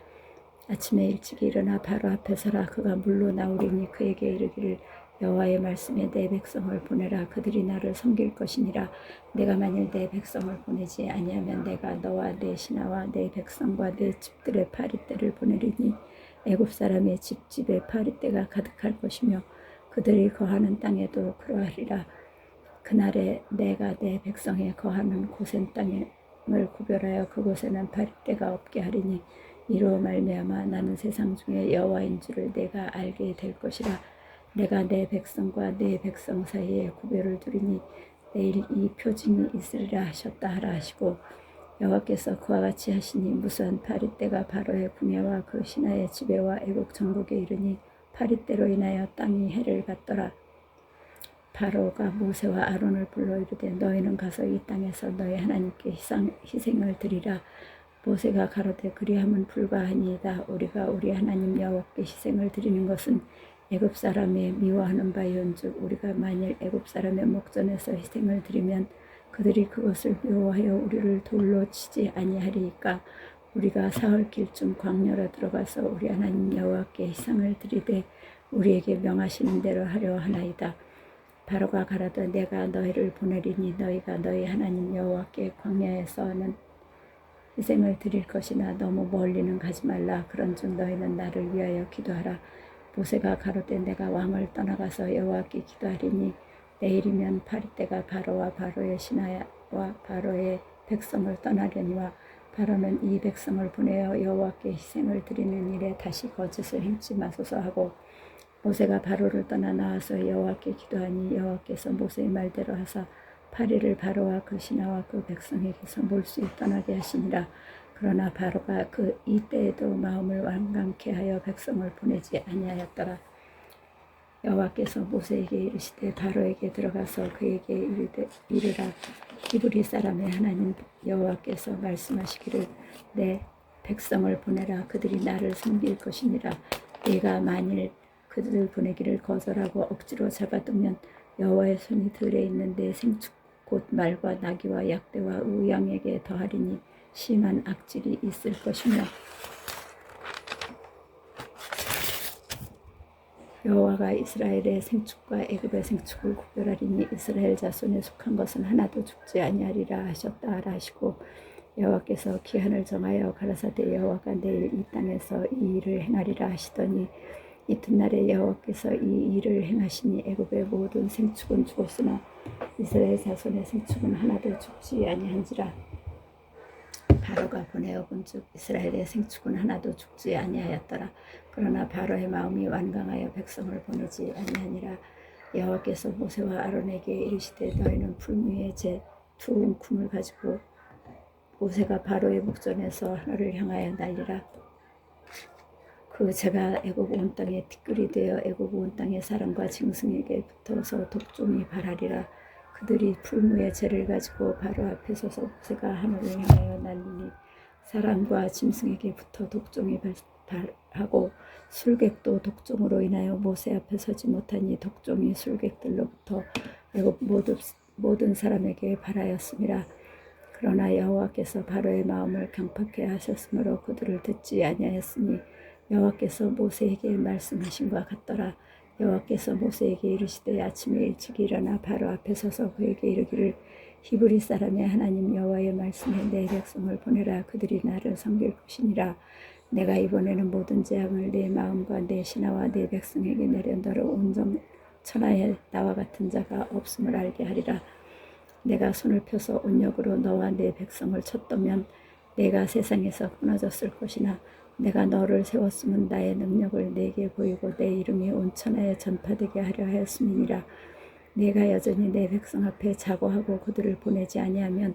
아침에 일찍 일어나 바로 앞에 서라. 그가 물로 나오리니 그에게 이르기를 여호와의 말씀에 내 백성을 보내라. 그들이 나를 섬길 것이니라. 내가 만일 내 백성을 보내지 아니하면 내가 너와 내 신하와 내 백성과 내 집들의 파리떼를 보내리니 애굽 사람의 집집에 파리떼가 가득할 것이며 그들이 거하는 땅에도 그러하리라. 그날에 내가 내 백성의 거하는 고센 땅을 구별하여 그곳에는 파리떼가 없게 하리니 이로 말미암아 나는 세상 중에 여호와인 줄을 내가 알게 될 것이라. 내가 내 백성과 내 백성 사이에 구별을 두리니 내일 이 표징이 있으리라 하셨다 하라 하시고 여호와께서 그와 같이 하시니 무수한 파리떼가 바로의 궁예와 그 신하의 지배와 애국 전국에 이르니 파리떼로 인하여 땅이 해를 받더라. 바로가 모세와 아론을 불러 이르되 너희는 가서 이 땅에서 너희 하나님께 희생을 드리라. 모세가 가로되 그리함은 불가하니이다. 우리가 우리 하나님 여호와께 희생을 드리는 것은 애굽 사람의 미워하는 바이온즉 우리가 만일 애굽 사람의 목전에서 희생을 드리면 그들이 그것을 미워하여 우리를 돌로 치지 아니하리이까. 우리가 사흘 길쯤 광야로 들어가서 우리 하나님 여호와께 희생을 드리되 우리에게 명하시는 대로 하려 하나이다. 바로가 가라되 내가 너희를 보내리니 너희가 너희 하나님 여호와께 광야에서는 희생을 드릴 것이나 너무 멀리는 가지 말라. 그런즉 너희는 나를 위하여 기도하라. 모세가 가로되 내가 왕을 떠나가서 여호와께 기도하리니 내일이면 파리떼가 바로와 바로의 신하와 바로의 백성을 떠나려니와 바로는 이 백성을 보내어 여호와께 희생을 드리는 일에 다시 거짓을 행치 마소서 하고 모세가 바로를 떠나 나와서 여호와께 기도하니 여호와께서 모세의 말대로 하사 파리를 바로와 그 신하와 그 백성에게서 몰수히 떠나게 하시니라. 그러나 바로가 이때에도 마음을 완강케 하여 백성을 보내지 아니하였더라. 여호와께서 모세에게 이르시되 바로에게 들어가서 그에게 이르라. 히브리 사람의 하나님 여호와께서 말씀하시기를 내 백성을 보내라. 그들이 나를 섬길 것이니라. 내가 만일 그들을 보내기를 거절하고 억지로 잡아두면 여호와의 손이 들에 있는 내 생축 곧 말과 나귀와 약대와 우양에게 더하리니 심한 악질이 있을 것이며 여호와가 이스라엘의 생축과 애굽의 생축을 구별하리니 이스라엘 자손에 속한 것은 하나도 죽지 아니하리라 하셨다 하라 하시고 여호와께서 기한을 정하여 가라사대 여호와가 내일 이 땅에서 이 일을 행하리라 하시더니 이튿날에 여호와께서 이 일을 행하시니 애굽의 모든 생축은 죽었으나 이스라엘 자손의 생축은 하나도 죽지 아니한지라. 바로가 보내어 본즉 이스라엘의 생축은 하나도 죽지 아니하였더라. 그러나 바로의 마음이 완강하여 백성을 보내지 아니하니라. 여호와께서 모세와 아론에게 이르시되 너희는 풀무에 제 두 움큼을 가지고 모세가 바로의 목전에서 하늘을 향하여 날리라. 그 제가 애굽 온 땅에 티끌이 되어 애굽 온 땅의 사람과 짐승에게 붙어서 독종이 발하리라. 그들이 풀무에 재를 가지고 바로 앞에 서서 모세가 하늘을 향하여 날리니 사람과 짐승에게 붙어 독종이 발하고 술객도 독종으로 인하여 모세 앞에 서지 못하니 독종이 술객들로부터 애굽 모든 사람에게 발하였음이라. 그러나 여호와께서 바로의 마음을 강팍해 하셨으므로 그들을 듣지 아니하였으니 여호와께서 모세에게 말씀하신과 같더라. 여호와께서 모세에게 이르시되 아침에 일찍 일어나 바로 앞에 서서 그에게 이르기를 히브리 사람의 하나님 여호와의 말씀에 내 백성을 보내라. 그들이 나를 섬길 것이니라. 내가 이번에는 모든 재앙을 내 마음과 내 신하와 내 백성에게 내려 너로 온 천하에 나와 같은 자가 없음을 알게 하리라. 내가 손을 펴서 온역으로 너와 내 백성을 쳤더면 내가 세상에서 끊어졌을 것이나 내가 너를 세웠으면 나의 능력을 내게 보이고 내 이름이 온 천하에 전파되게 하려 하였음이니라. 내가 여전히 내 백성 앞에 자고하고 그들을 보내지 아니하면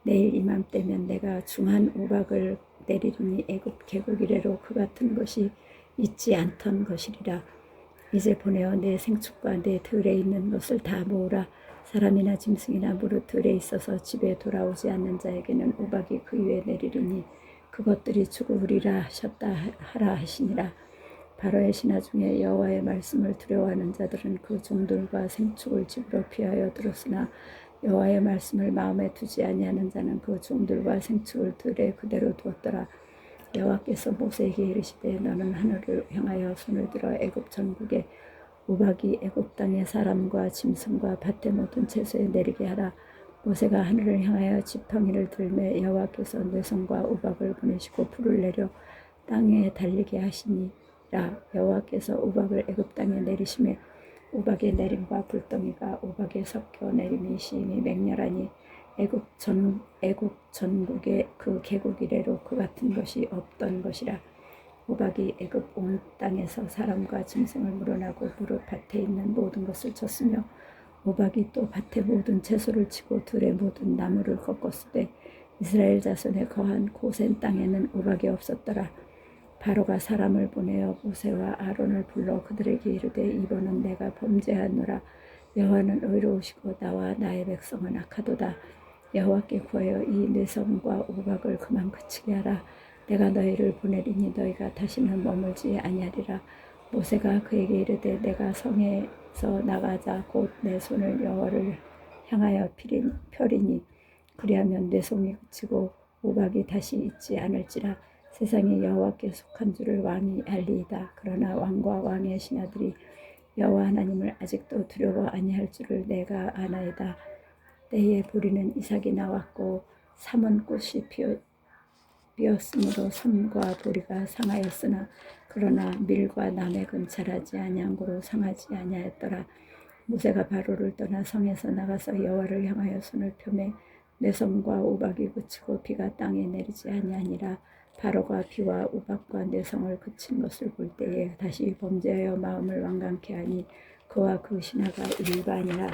내일 이맘때면 내가 중한 우박을 내리리니 애굽 계곡 이래로 그 같은 것이 있지 않던 것이리라. 이제 보내어 내 생축과 내 들에 있는 것을 다 모으라. 사람이나 짐승이나 무릇 들에 있어서 집에 돌아오지 않는 자에게는 우박이 그 위에 내리리니 그것들이 죽으리라 하셨다 하라 하시니라. 바로의 신하 중에 여호와의 말씀을 두려워하는 자들은 그 종들과 생축을 집으로 피하여 들었으나 여호와의 말씀을 마음에 두지 아니하는 자는 그 종들과 생축을 들에 그대로 두었더라. 여호와께서 모세에게 이르시되 너는 하늘을 향하여 손을 들어 애굽 전국에 우박이 애굽 땅의 사람과 짐승과 밭의 모든 채소에 내리게 하라. 모세가 하늘을 향하여 지팡이를 들매 여호와께서 뇌성과 우박을 보내시고 불을 내려 땅에 달리게 하시니라. 여호와께서 우박을 애굽 땅에 내리심에 우박의 내림과 불덩이가 우박에 섞여 내림이 심히 맹렬하니 애굽 전국에 그 계곡 이래로 그 같은 것이 없던 것이라. 우박이 애굽 온 땅에서 사람과 짐승을 물어나고 무릇 밭에 있는 모든 것을 쳤으며 우박이 또 밭의 모든 채소를 치고 들의 모든 나무를 꺾었으되 이스라엘 자손의 거한 고센 땅에는 우박이 없었더라. 바로가 사람을 보내어 모세와 아론을 불러 그들에게 이르되 이번은 내가 범죄하노라. 여호와는 의로우시고 나와 나의 백성은 악하도다. 여호와께 구하여 이 뇌성과 우박을 그만 그치게 하라. 내가 너희를 보내리니 너희가 다시는 머물지 아니하리라. 모세가 그에게 이르되 내가 성에서 나가자 곧 내 손을 여호와를 향하여 펴리니 그리하면 뇌성이 그치고 우박이 다시 있지 않을지라. 세상에 여호와께 속한 줄을 왕이 알리이다. 그러나 왕과 왕의 신하들이 여호와 하나님을 아직도 두려워 아니할 줄을 내가 아나이다. 때에 보리는 이삭이 나왔고 삼은 꽃이 피었으므로 삼과 보리가 상하였으나 그러나 밀과 나맥은 자라지 아니한 고로 상하지 아니하였더라. 모세가 바로를 떠나 성에서 나가서 여호와를 향하여 손을 펴매 뇌성과 우박이 그치고 비가 땅에 내리지 아니하니라. 바로가 비와 우박과 뇌성을 그친 것을 볼 때에 다시 범죄하여 마음을 완강케 하니 그와 그 신하가 일반이라.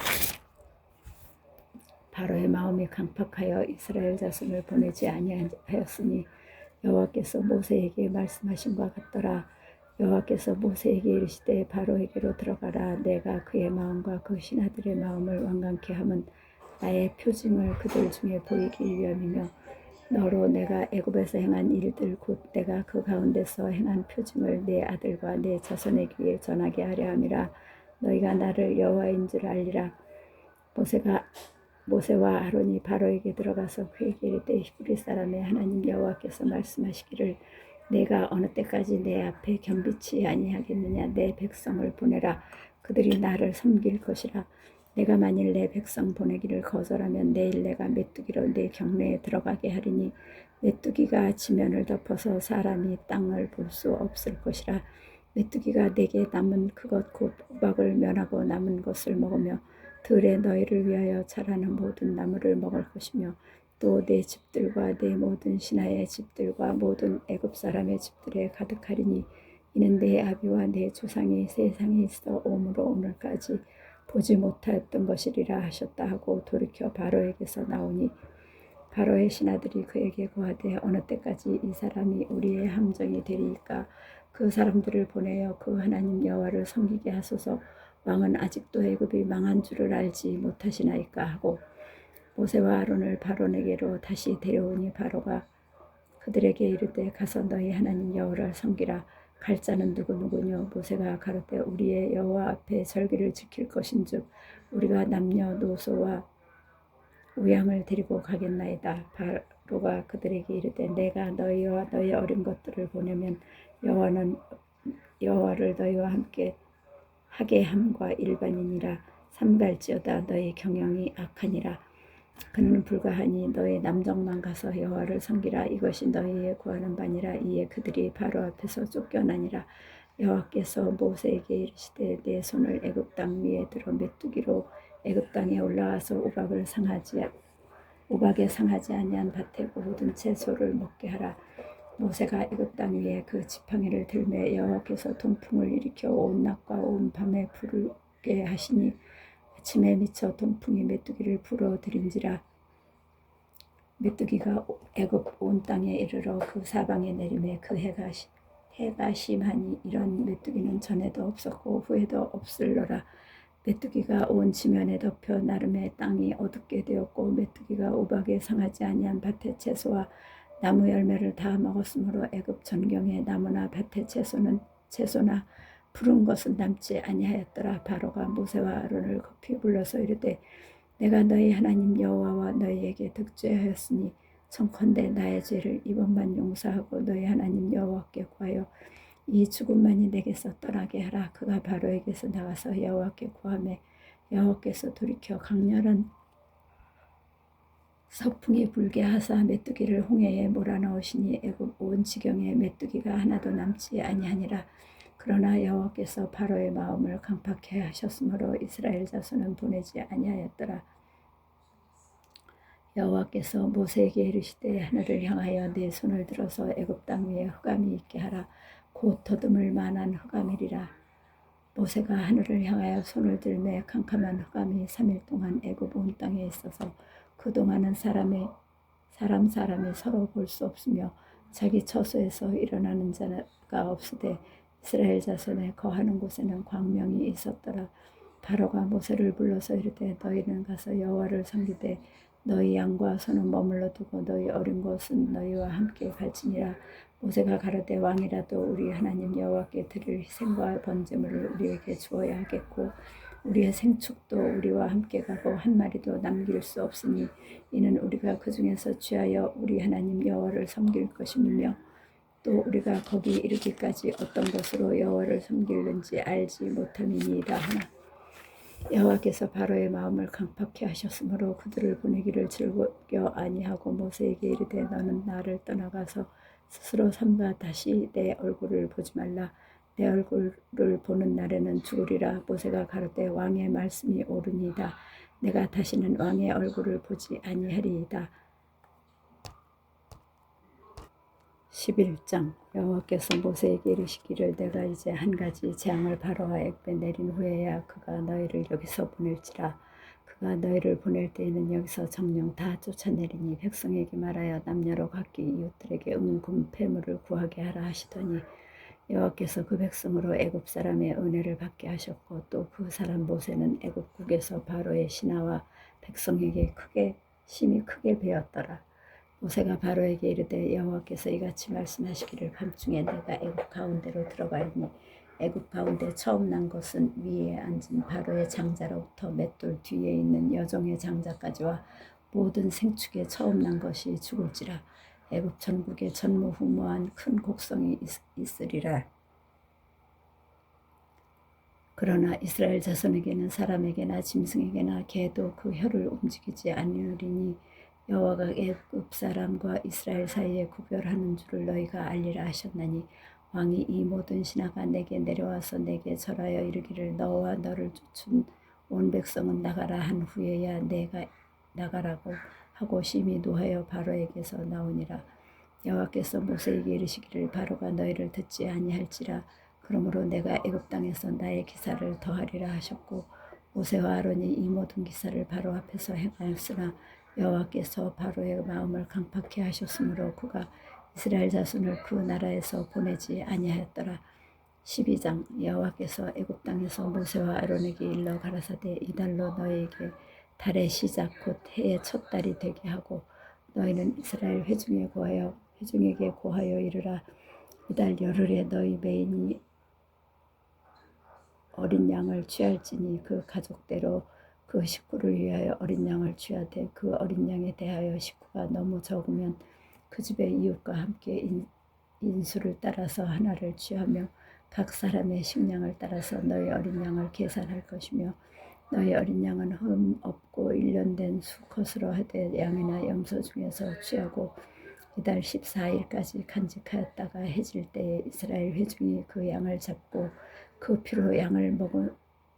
바로의 마음이 강팍하여 이스라엘 자손을 보내지 아니하였으니 여호와께서 모세에게 말씀하신과 같더라. 여호와께서 모세에게 이르시되 바로에게로 들어가라. 내가 그의 마음과 그 신하들의 마음을 완강케 함은 나의 표징을 그들 중에 보이기 위함이며 너로 내가 애굽에서 행한 일들 곧 내가 그 가운데서 행한 표징을 내 아들과 내 자손에게 전하게 하려 함이라. 너희가 나를 여호와인 줄 알리라. 모세와 아론이 바로에게 들어가서 그에게 이르되 히브리 사람의 하나님 여호와께서 말씀하시기를 내가 어느 때까지 내 앞에 겸비치 아니하겠느냐. 내 백성을 보내라. 그들이 나를 섬길 것이라. 내가 만일 내 백성 보내기를 거절하면 내일 내가 메뚜기로 내 경내에 들어가게 하리니 메뚜기가 지면을 덮어서 사람이 땅을 볼 수 없을 것이라. 메뚜기가 내게 남은 그것 곧 우박을 면하고 남은 것을 먹으며 들에 너희를 위하여 자라는 모든 나무를 먹을 것이며 또 내 집들과 내 모든 신하의 집들과 모든 애굽 사람의 집들에 가득하리니 이는 내 아비와 내 조상이 세상에 있어 오므로 오늘까지 보지 못하였던 것이리라 하셨다 하고 돌이켜 바로에게서 나오니 바로의 신하들이 그에게 고하되 어느 때까지 이 사람이 우리의 함정이 되리이까. 그 사람들을 보내어 그 하나님 여호와를 섬기게 하소서. 왕은 아직도 애굽이 망한 줄을 알지 못하시나이까 하고 모세와 아론을 바로에게로 다시 데려오니 바로가 그들에게 이르되 가서 너희 하나님 여호와를 섬기라. 갈 자는 누구누구뇨? 모세가 가로되 우리의 여호와 앞에 절기를 지킬 것인즉 우리가 남녀노소와 우양을 데리고 가겠나이다. 바로가 그들에게 이르되 내가 너희와 너희 어린 것들을 보내면 여호와를 너희와 함께 하게 함과 일반이니라. 삼갈지어다 너희 경영이 악하니라. 그는 불가하니 너희 남정만 가서 여호와를 섬기라. 이것이 너희의 구하는 바니라. 이에 그들이 바로 앞에서 쫓겨나니라. 여호와께서 모세에게 이르시되 내 손을 애굽 땅 위에 들어 메뚜기로 애굽 땅에 올라가서 우박에 상하지 아니한 밭의 모든 채소를 먹게 하라. 모세가 애굽 땅 위에 그 지팡이를 들매 여호와께서 동풍을 일으켜 온 낮과 온 밤에 불게 하시니 아침에 미쳐 동풍이 메뚜기를 불어들인지라. 메뚜기가 애굽 온 땅에 이르러 그 사방에 내리매 그 해가 심하니 이런 메뚜기는 전에도 없었고 후에도 없을러라. 메뚜기가 온 지면에 덮여 나름의 땅이 어둡게 되었고 메뚜기가 우박에 상하지 아니한 밭의 채소와 나무 열매를 다 먹었으므로 애굽 전경의 나무나 밭의 채소나 푸른 것은 남지 아니하였더라. 바로가 모세와 아론을 급히 불러서 이르되 내가 너희 하나님 여호와와 너희에게 득죄하였으니 청컨대 나의 죄를 이번만 용서하고 너희 하나님 여호와께 구하여 이 죽음만이 내게서 떠나게 하라. 그가 바로에게서 나가서 여호와께 구하매 여호와께서 돌이켜 강렬한 서풍이 불게 하사 메뚜기를 홍해에 몰아넣으시니 애굽 온 지경에 메뚜기가 하나도 남지 아니하니라. 그러나 여호와께서 바로의 마음을 강팍해 하셨으므로 이스라엘 자손은 보내지 아니하였더라. 여호와께서 모세에게 이르시되 하늘을 향하여 네 손을 들어서 애굽 땅 위에 흑암이 있게 하라. 곧 더듬을 만한 흑암이리라. 모세가 하늘을 향하여 손을 들매 캄캄한 흑암이 3일 동안 애굽 온 땅에 있어서 그동안은 사람이 서로 볼 수 없으며 자기 처소에서 일어나는 자가 없으되 이스라엘 자손에 거하는 곳에는 광명이 있었더라. 바로가 모세를 불러서 이르되 너희는 가서 여호와를 섬기되 너희 양과 소는 머물러 두고 너희 어린 것은 너희와 함께 갈지니라. 모세가 가로되 왕이라도 우리 하나님 여호와께 드릴 희생과 번제물을 우리에게 주어야 하겠고 우리의 생축도 우리와 함께 가고 한 마리도 남길 수 없으니 이는 우리가 그 중에서 취하여 우리 하나님 여호와를 섬길 것이며 또 우리가 거기 이르기까지 어떤 것으로 여호와를 섬길는지 알지 못함이니이다 하나. 여호와께서 바로의 마음을 강팍해 하셨으므로 그들을 보내기를 즐겨 아니하고 모세에게 이르되 너는 나를 떠나가서 스스로 삼가 다시 내 얼굴을 보지 말라. 내 얼굴을 보는 날에는 죽으리라. 모세가 가로되 왕의 말씀이 옳으니이다. 내가 다시는 왕의 얼굴을 보지 아니하리이다. 11장. 여호와께서 모세에게 이르시기를 내가 이제 한 가지 재앙을 바로와 애굽에 내린 후에야 그가 너희를 여기서 보낼지라. 그가 너희를 보낼 때에는 여기서 정령 다 쫓아내리니 백성에게 말하여 남녀로 각기 이웃들에게 은금 패물을 구하게 하라 하시더니 여호와께서 그 백성으로 애굽 사람의 은혜를 받게 하셨고 또 그 사람 모세는 애굽국에서 바로의 신하와 백성에게 심히 크게 배웠더라. 모세가 바로에게 이르되 여호와께서 이같이 말씀하시기를 밤중에 내가 애굽 가운데로 들어가리니 애굽 가운데 처음 난 것은 위에 앉은 바로의 장자로부터 맷돌 뒤에 있는 여종의 장자까지와 모든 생축에 처음 난 것이 죽을지라. 애굽 전국에 전무후무한 큰 곡성이 있으리라. 그러나 이스라엘 자손에게는 사람에게나 짐승에게나 개도 그 혀를 움직이지 아니하리니 여호와가 애굽 사람과 이스라엘 사이에 구별하는 줄을 너희가 알리라 하셨나니 왕이 이 모든 신하가 내게 내려와서 내게 절하여 이르기를 너와 너를 쫓은 온 백성은 나가라 한 후에야 내가 나가라고 하고 심히 노하여 바로에게서 나오니라. 여호와께서 모세에게 이르시기를 바로가 너희를 듣지 아니할지라. 그러므로 내가 애굽 땅에서 나의 기사를 더하리라 하셨고 모세와 아론이 이 모든 기사를 바로 앞에서 행하였으나 여호와께서 바로의 마음을 강팍해 하셨으므로 그가 이스라엘 자손을 그 나라에서 보내지 아니하였더라. 12장. 여호와께서 애굽 땅에서 모세와 아론에게 일러 가라사대 이달로 너희에게 달의 시작 곧 해의 첫 달이 되게 하고 너희는 이스라엘 회중에 구하여 회중에게 고하여 이르라. 이달 열흘에 너희 매인이 어린 양을 취할지니 그 가족대로 그 식구를 위하여 어린 양을 취하되 그 어린 양에 대하여 식구가 너무 적으면 그 집의 이웃과 함께 인수를 따라서 하나를 취하며 각 사람의 식량을 따라서 너희 어린 양을 계산할 것이며 너희 어린 양은 흠 없고 1년 된 수컷으로 하되 양이나 염소 중에서 취하고 이달 14일까지 간직하였다가 해질 때에 이스라엘 회중이 그 양을 잡고 그 피로 양을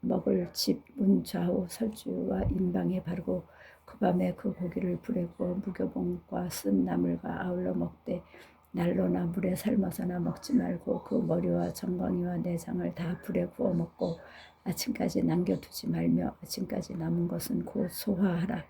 먹을 집 문 좌우 설주와 인방에 바르고 그 밤에 그 고기를 불에 구워 무교봉과 쓴 나물과 아울러 먹되 난로나 물에 삶아서나 먹지 말고 그 머리와 정강이와 내장을 다 불에 구워 먹고 아침까지 남겨두지 말며 아침까지 남은 것은 곧 소화하라.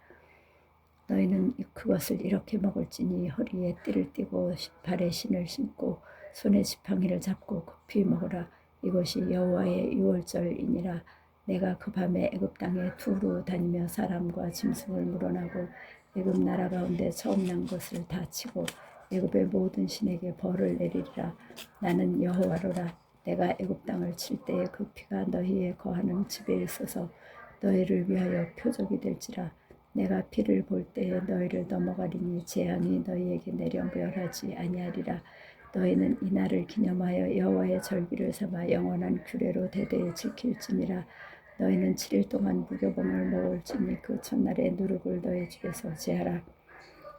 너희는 그것을 이렇게 먹을지니 허리에 띠를 띠고 발에 신을 신고 손에 지팡이를 잡고 급히 먹으라. 이것이 여호와의 유월절이니라. 내가 그 밤에 애굽 땅에 두루 다니며 사람과 짐승을 물어나고 애굽 나라 가운데 처음 난 것을 다 치고 애굽의 모든 신에게 벌을 내리리라. 나는 여호와로라. 내가 애굽 땅을 칠 때에 그 피가 너희의 거하는 집에 있어서 너희를 위하여 표적이 될지라. 내가 피를 볼 때에 너희를 넘어가리니 재앙이 너희에게 내려 멸하지 아니하리라. 너희는 이 날을 기념하여 여호와의 절기를 삼아 영원한 규례로 대대에 지킬지니라. 너희는 7일 동안 무교봉을 먹을지니 그 첫날에 누룩을 너희 집에서 제하라.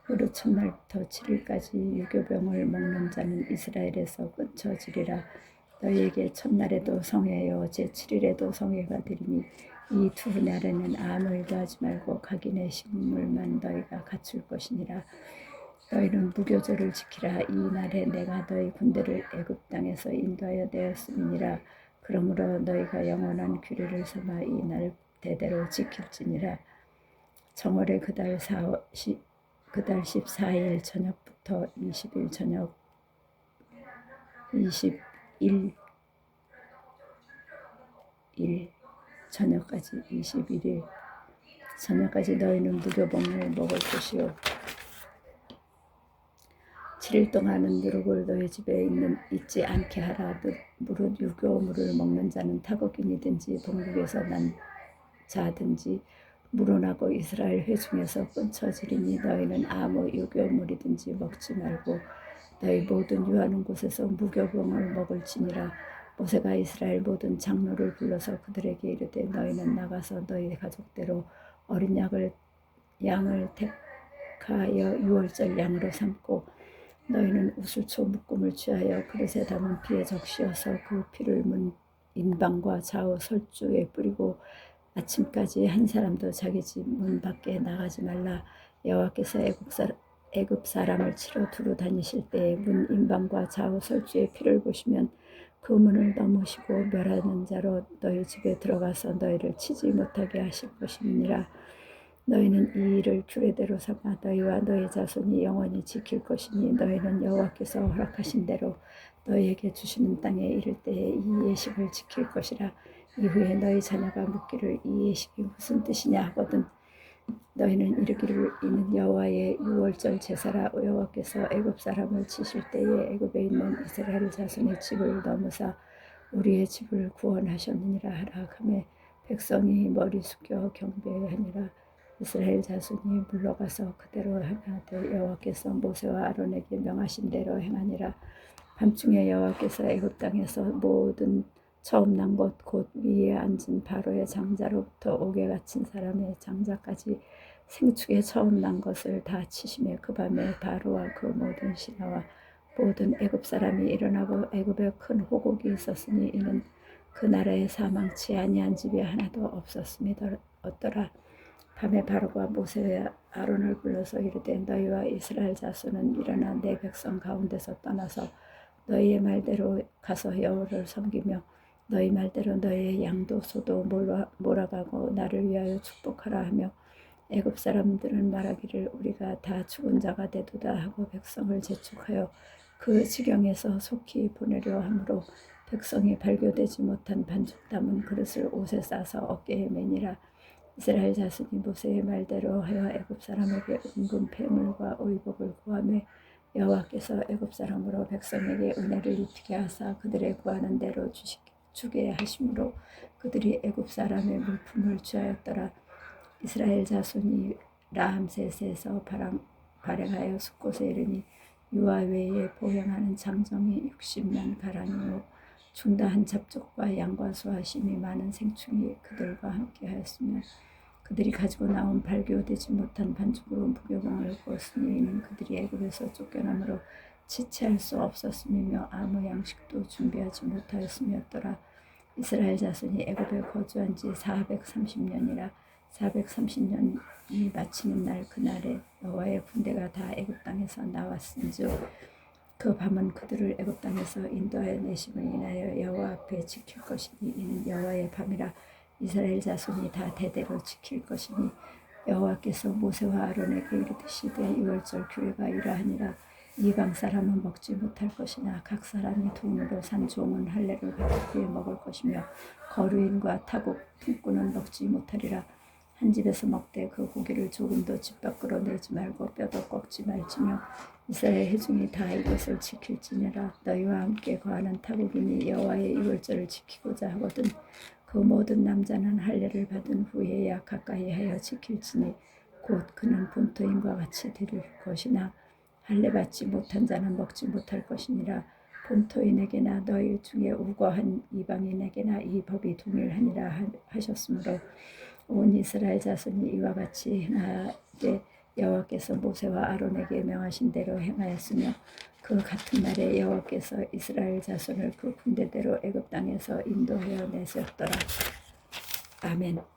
무릇 첫날부터 7일까지 유교병을 먹는 자는 이스라엘에서 끊쳐지리라. 너희에게 첫날에도 성회요 제7일에도 성회가 되리니 이 두 날에는 아무 일도 하지 말고 각인의 식물만 너희가 갖출 것이니라. 너희는 무교절을 지키라. 이 날에 내가 너희 군대를 애굽 땅에서 인도하여 내었음이니라. 그러므로 너희가 영원한 규례를 삼아 이 날 대대로 지킬지니라. 정월의 그달 14일 저녁부터 20일 저녁 21일 저녁까지 21일 저녁까지 너희는 무교봉을 먹을 것이요 7일 동안은 누룩을 너희 집에 있지 않게 하라. 무릇 유교물을 먹는 자는 타국인이든지 본국에서 난 자든지 물어나고 이스라엘 회중에서 끊쳐지리니 너희는 아무 유교물이든지 먹지 말고 너희 모든 유하는 곳에서 무교봉을 먹을지니라. 모세가 이스라엘 모든 장로를 불러서 그들에게 이르되 너희는 나가서 너희 가족대로 어린 양을 택하여 유월절 양으로 삼고 너희는 우슬초 묶음을 취하여 그릇에 담은 피에 적시어서 그 피를 문 인방과 좌우 설주에 뿌리고 아침까지 한 사람도 자기 집 문 밖에 나가지 말라. 여호와께서 애굽 사람을 치러 두루 다니실 때에 문 인방과 좌우 설주의 피를 보시면 그 문을 넘으시고 멸하는 자로 너희 집에 들어가서 너희를 치지 못하게 하실 것이니라. 너희는 이 일을 규례대로 삼아 너희와 너희 자손이 영원히 지킬 것이니 너희는 여호와께서 허락하신 대로 너희에게 주시는 땅에 이를 때에 이 예식을 지킬 것이라. 이후에 너희 자녀가 묻기를 이 예식이 무슨 뜻이냐 하거든 너희는 이르기를 이는 여호와의 유월절 제사라. 여호와께서 애굽 사람을 치실 때에 애굽에 있는 이스라엘 자손의 집을 넘으사 우리의 집을 구원하셨느니라 하라 하매 백성이 머리 숙여 경배하니라. 이스라엘 자손이 물러가서 그대로 행하되 여호와께서 모세와 아론에게 명하신 대로 행하니라. 밤중에 여호와께서 애굽 땅에서 모든 처음 난 것 곧 위에 앉은 바로의 장자로부터 옥에 갇힌 사람의 장자까지 생축에 처음 난 것을 다 치심에 그 밤에 바로와 그 모든 신하와 모든 애굽 사람이 일어나고 애굽에 큰 호곡이 있었으니 이는 그 나라에 사망치 아니한 집이 하나도 없었음이더라. 밤에 바로가 모세와 아론을 불러서 이르되 너희와 이스라엘 자손은 일어나 내 백성 가운데서 떠나서 너희의 말대로 가서 여호와를 섬기며 너희 말대로 너희의 양도 소도 몰아가고 나를 위하여 축복하라 하며 애굽 사람들은 말하기를 우리가 다 죽은 자가 되도다 하고 백성을 재촉하여 그 지경에서 속히 보내려 하므로 백성이 발교되지 못한 반죽 담은 그릇을 옷에 싸서 어깨에 매니라. 이스라엘 자손이 모세의 말대로 하여 애굽 사람에게 은금 폐물과 의복을 구하며 여호와께서 애굽 사람으로 백성에게 은혜를 입히게 하사 그들의 구하는 대로 주게 하심으로 그들이 애굽 사람의 물품을 취하였더라. 이스라엘 자손이 라암셋에서 발행하여 숫곳에 이르니 유아 외에 보행하는 장정이 60만 가량이요 중다한 잡족과 양과 소와 심이 많은 생충이 그들과 함께하였으며 그들이 가지고 나온 발교되지 못한 반죽으로 무교봉을 구웠으니 이는 그들이 애굽에서 쫓겨남으로 지체할 수 없었음이며 아무 양식도 준비하지 못하였음이었더라. 이스라엘 자손이 애굽에 거주한 지 430년이라 430년이 마치는 날 그날에 여호와의 군대가 다 애굽 땅에서 나왔은즉 그 밤은 그들을 애굽 땅에서 인도하여 내심을 인하여 여호와 앞에 지킬 것이니 이는 여호와의 밤이라. 이스라엘 자손이 다 대대로 지킬 것이니 여호와께서 모세와 아론에게 이르시되 유월절 규례가 이러하니라. 이방 사람은 먹지 못할 것이나 각 사람이 돈으로 산 종은 할례를 받을 후에 먹을 것이며 거류인과 타국 품꾼은 먹지 못하리라. 한 집에서 먹되 그 고기를 조금도 집 밖으로 내지 말고 뼈도 꺾지 말지며 이스라엘 회중이 다 이것을 지킬지니라. 너희와 함께 거하는 타국인이 여호와의 유월절을 지키고자 하거든 그 모든 남자는 할례를 받은 후에야 가까이 하여 지킬지니 곧 그는 본토인과 같이 드릴 것이나 할례 받지 못한 자는 먹지 못할 것이니라. 본토인에게나 너희 중에 우거한 이방인에게나 이 법이 동일하니라 하셨으므로 온 이스라엘 자손이 이와 같이 행하되 여호와께서 모세와 아론에게 명하신 대로 행하였으며 그 같은 날에 여호와께서 이스라엘 자손을 그 군대대로 애굽 땅에서 인도하여 내셨더라. 아멘.